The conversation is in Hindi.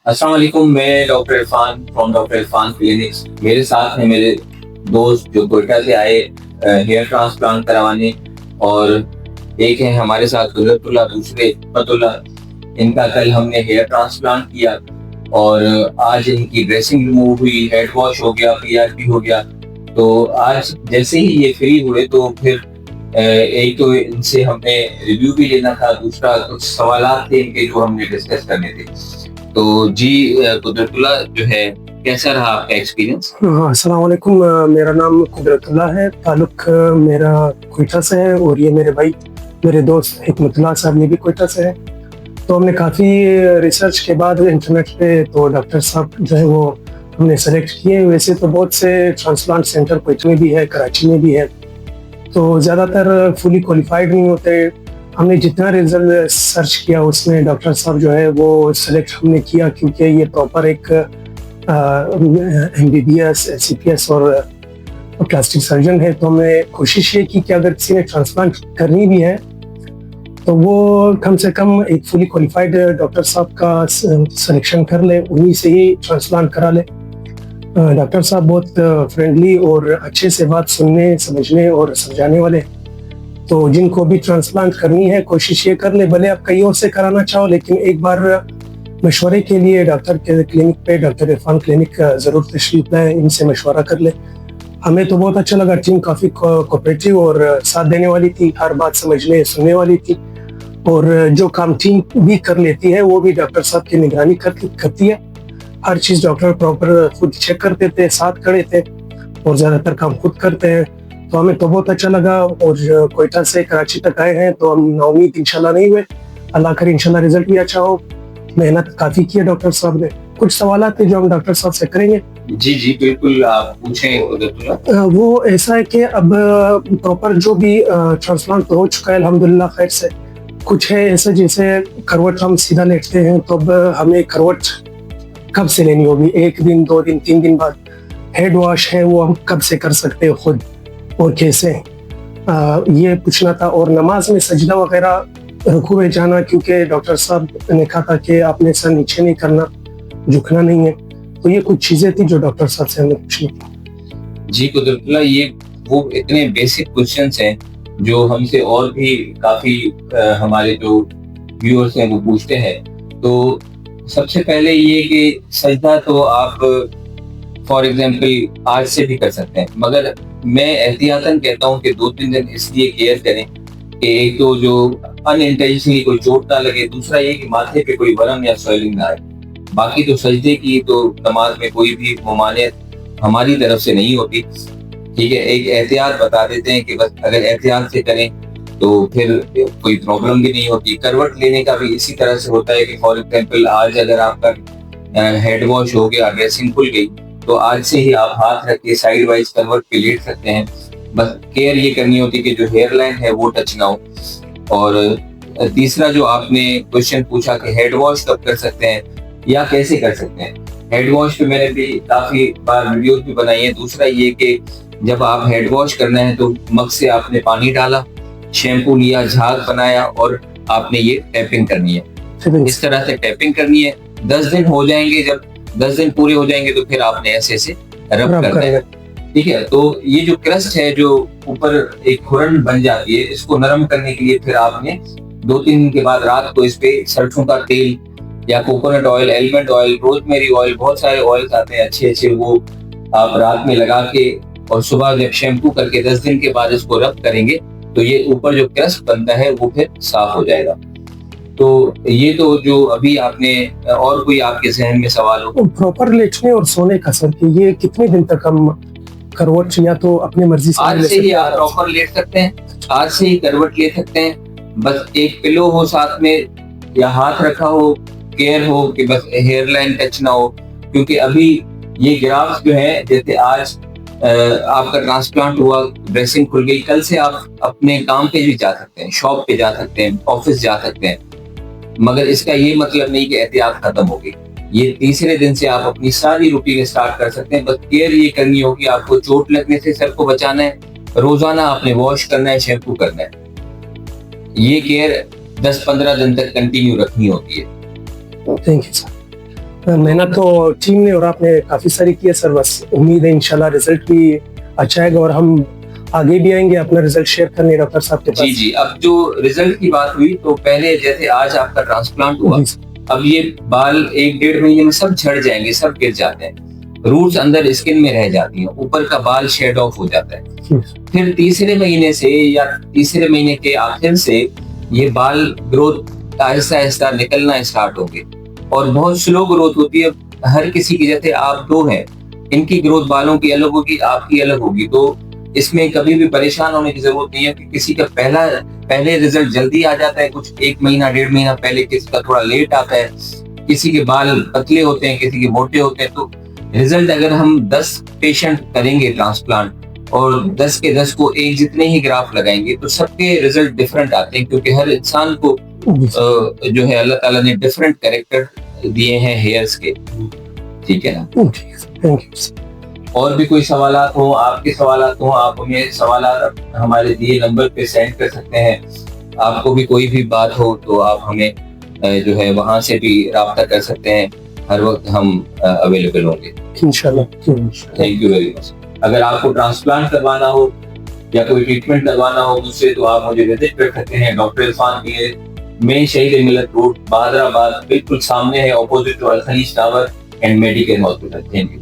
अस्सलाम वालेकुम। मैं doctor Irfan from doctor Irfan clinics. मेरे साथ हैं मेरे दोस्त जो कोयटा से आए हेयर ट्रांसप्लांट करवाने, और एक है हमारे साथ कुदरतुल्लाह, दूसरे हिम्मतुल्लाह। इनका कल हमने हेयर ट्रांसप्लांट किया और आज इनकी ड्रेसिंग रिमूव हुई, हेड वॉश हो गया, पीआरपी हो गया। तो आज जैसे ही ये फ्री हुए तो फिर एक तो इनसे हमने रिव्यू भी लेना था, दूसरा कुछ सवालात थे इनके जो हमने डिस्कस करने थे। तो जी कुदरतुल्लाह जो है, कैसा रहा आपका एक्सपीरियंस? अस्सलाम वालेकुम। मेरा नाम कुदरतुल्लाह है। ताल्लुक मेरा कोयटा से है और ये मेरे भाई, मेरे दोस्त हिकमतुल्लाह साहब, ये भी कोयटा से है। तो हमने काफ़ी रिसर्च के बाद इंटरनेट पे तो डॉक्टर साहब जो है वो हमने सेलेक्ट किए। वैसे तो बहुत से ट्रांसप्लांट सेंटर कोयटा में भी है, कराची में भी है, तो ज़्यादातर फुली क्वालिफाइड नहीं होते। हमने जितना रिजल्ट सर्च किया उसमें डॉक्टर साहब जो है वो सेलेक्ट हमने किया, क्योंकि ये प्रॉपर एक MBBS, CPS और प्लास्टिक सर्जन है। तो हमने कोशिश ये की कि अगर किसी ने ट्रांसप्लांट करनी भी है तो वो कम से कम एक फुली क्वालिफाइड डॉक्टर साहब का सिलेक्शन कर ले, उन्हीं से ही ट्रांसप्लांट करा ले। डॉक्टर साहब बहुत फ्रेंडली और अच्छे से बात सुनने, समझने और समझाने वाले। तो जिनको भी ट्रांसप्लांट करनी है कोशिश ये कर ले, भले आप कहीं और से कराना चाहो, लेकिन एक बार मशवरे के लिए डॉक्टर के क्लिनिक पे, डॉक्टर इरफान क्लिनिक ज़रूर तशरीफ लाएं, इनसे मशवरा कर ले। हमें तो बहुत अच्छा लगा, टीम काफ़ी कोऑपरेटिव और साथ देने वाली थी, हर बात समझने सुनने वाली थी। और जो काम टीम भी कर लेती है वो भी डॉक्टर साहब की निगरानी करती है। हर चीज़ डॉक्टर प्रॉपर खुद चेक करते थे, साथ खड़े थे और ज़्यादातर काम खुद करते हैं। तो हमें तो बहुत अच्छा लगा। और कोयटा से कराची तक आए हैं तो हम नाउमीद इंशाल्लाह नहीं हुए। अल्लाह करे इंशाल्लाह रिजल्ट भी अच्छा हो। मेहनत काफ़ी की है डॉक्टर साहब ने। कुछ सवाल थे जो हम डॉक्टर साहब से करेंगे। जी जी बिल्कुल, आप पूछें कुदरतुल्लाह। वो ऐसा है कि अब प्रॉपर जो भी ट्रांसप्लांट तो हो चुका है अल्हम्दुलिल्लाह खैर से। कुछ है ऐसा जैसे करवट हम सीधा लेटते हैं तो अब हमें करवट कब से लेनी होगी, 1 दिन, 2 दिन, 3 दिन बाद। हेड वॉश है वो हम कब से कर सकते हैं खुद और कैसे, ये पूछना था। और नमाज में सजदा वगैरह रुकू में जाना, क्योंकि डॉक्टर साहब ने कहा था कि आपने सर नीचे नहीं करना, झुकना नहीं है। तो ये कुछ चीजें थी जो डॉक्टर साहब से हमने पूछनी थी। जी कुदरतुल्लाह, ये वो इतने बेसिक क्वेश्चंस हैं जो हमसे और भी काफी हमारे जो व्यूअर्स हैं वो पूछते हैं। तो सबसे पहले ये कि सजदा तो आप फॉर एग्जाम्पल आज से भी कर सकते हैं, मगर मैं एहतियातन कहता हूँ कि 2-3 दिन इसलिए केयर करें कि एक तो जो अनइंटेंशनली कोई चोट ना लगे, दूसरा ये कि माथे पे कोई वरम या स्वेलिंग ना आए। बाकी तो सजदे की तो नमाज में कोई भी ममानियत हमारी तरफ से नहीं होती। ठीक है, एक एहतियात बता देते हैं कि बस अगर एहतियात से करें तो फिर कोई प्रॉब्लम भी नहीं होती। करवट लेने का भी इसी तरह से होता है कि फॉर एग्जाम्पल आज अगर आपका हेड वॉश हो गया, ड्रेसिंग खुल गई, तो आज से ही आप हाथ रख के साइड वाइज करवट पे लेट सकते हैं। बस केयर ये करनी होती है कि जो हेयर लाइन है वो टच ना हो। और तीसरा जो आपने क्वेश्चन पूछा कि हेड वॉश कब कर सकते हैं या कैसे कर सकते हैं, हेड वॉश पे मैंने भी काफी बार वीडियोस भी बनाई है। दूसरा ये कि जब आप हेड वॉश करना है तो मग से आपने पानी डाला, शैम्पू लिया, झाग बनाया और आपने ये टैपिंग करनी है। इस तरह से टैपिंग करनी है। 10 दिन हो जाएंगे, जब 10 दिन पूरे हो जाएंगे तो फिर आपने ऐसे ऐसे रब करना है। ठीक है, तो ये जो क्रस्ट है जो ऊपर एक खुरन बन जाती है, इसको नरम करने के लिए फिर आपने 2-3 दिन के बाद रात को इस पे सरसों का तेल या coconut oil, almond oil, rosemary oil, बहुत सारे ऑयल आते हैं अच्छे अच्छे, वो आप रात में लगा के और सुबह जब शैम्पू करके 10 दिन के बाद इसको रब करेंगे तो ये ऊपर जो क्रस्ट बनता है वो फिर साफ हो जाएगा। तो ये तो जो अभी आपने, और कोई आपके जहन में सवाल हो? प्रॉपर लेटने और सोने का सर, कि ये कितने दिन तक हम करवट या तो अपनी मर्जी से आज से ही आप प्रॉपर लेट सकते हैं, आज से ही करवट ले सकते हैं। बस एक पिलो हो साथ में या हाथ रखा हो, केयर हो कि बस हेयर लाइन टच ना हो। क्योंकि अभी ये ग्राफ्स जो है, जैसे आज आपका ट्रांसप्लांट हुआ, ड्रेसिंग खुल गई, कल से आप अपने काम पे भी जा सकते हैं, शॉप पे जा सकते हैं, ऑफिस जा सकते हैं। मगर इसका ये मतलब नहीं कि एहतियात खत्म हो गई। ये तीसरे दिन से आप अपनी सारी रूटीन स्टार्ट कर सकते हैं। बस केयर ये करनी होगी, आपको चोट लगने से सर को बचाना है, रोजाना आपने वॉश करना है, शैम्पू करना है। ये केयर 10-15 दिन तक कंटिन्यू रखनी होती है। Thank you sir. मेहनत तो टीम ने और आपने काफी सारी की है सर, बस उम्मीद है इंशाल्लाह रिजल्ट भी अच्छा आएगा और हम आगे भी आएंगे अपना रिजल्ट शेयर करने डॉक्टर साहब के पास। जी जी, अब जो रिजल्ट की बात हुई तो पहले जैसे आज आपका ट्रांसप्लांट हुआ, अब ये बाल 1-1.5 महीने में सब झड़ जाएंगे, सब गिर जाते हैं, रूट्स अंदर स्किन में रह जाती हैं, ऊपर का बाल शेड ऑफ हो जाता है। फिर तीसरे महीने से या तीसरे महीने के आखिर से ये बाल ग्रोथ आहिस्ता आहिस्ता निकलना स्टार्ट होंगे और बहुत स्लो ग्रोथ होती है। हर किसी की, जैसे आप दो हैं, इनकी ग्रोथ बालों की अलग होगी, आपकी अलग होगी, तो इसमें कभी भी परेशान होने की जरूरत नहीं है कि किसी का पहले रिजल्ट जल्दी आ जाता है, कुछ 1 महीना 1.5 महीना पहले, किसी का थोड़ा लेट आता है, किसी के बाल पतले होते हैं, किसी के मोटे होते हैं। तो रिजल्ट अगर हम 10 पेशेंट करेंगे ट्रांसप्लांट और 10 के 10 को एक जितने ही ग्राफ लगाएंगे तो सबके रिजल्ट डिफरेंट आते हैं, क्योंकि हर इंसान को जो है अल्लाह ताला ने डिफरेंट कैरेक्टर दिए हैं हेयर्स के। ठीक है ना? Thank you. और भी कोई सवालात हो, आपके सवालात हो, आप हमें सवालात हमारे दिए नंबर पे सेंड कर सकते हैं। आपको भी कोई भी बात हो तो आप हमें जो है वहां से भी राब्ता कर सकते हैं, हर वक्त हम अवेलेबल होंगे इंशाल्लाह। Thank you very much. अगर आपको ट्रांसप्लांट करवाना हो या कोई ट्रीटमेंट करवाना हो मुझसे तो आप मुझे विजिट कर सकते हैं। डॉक्टर इरफान पीर, मेन शहीद मिलत रोड, बहादराबाद, बिल्कुल सामने है, opposite to Al Khaleej tower and Medicare hospital. Thank you.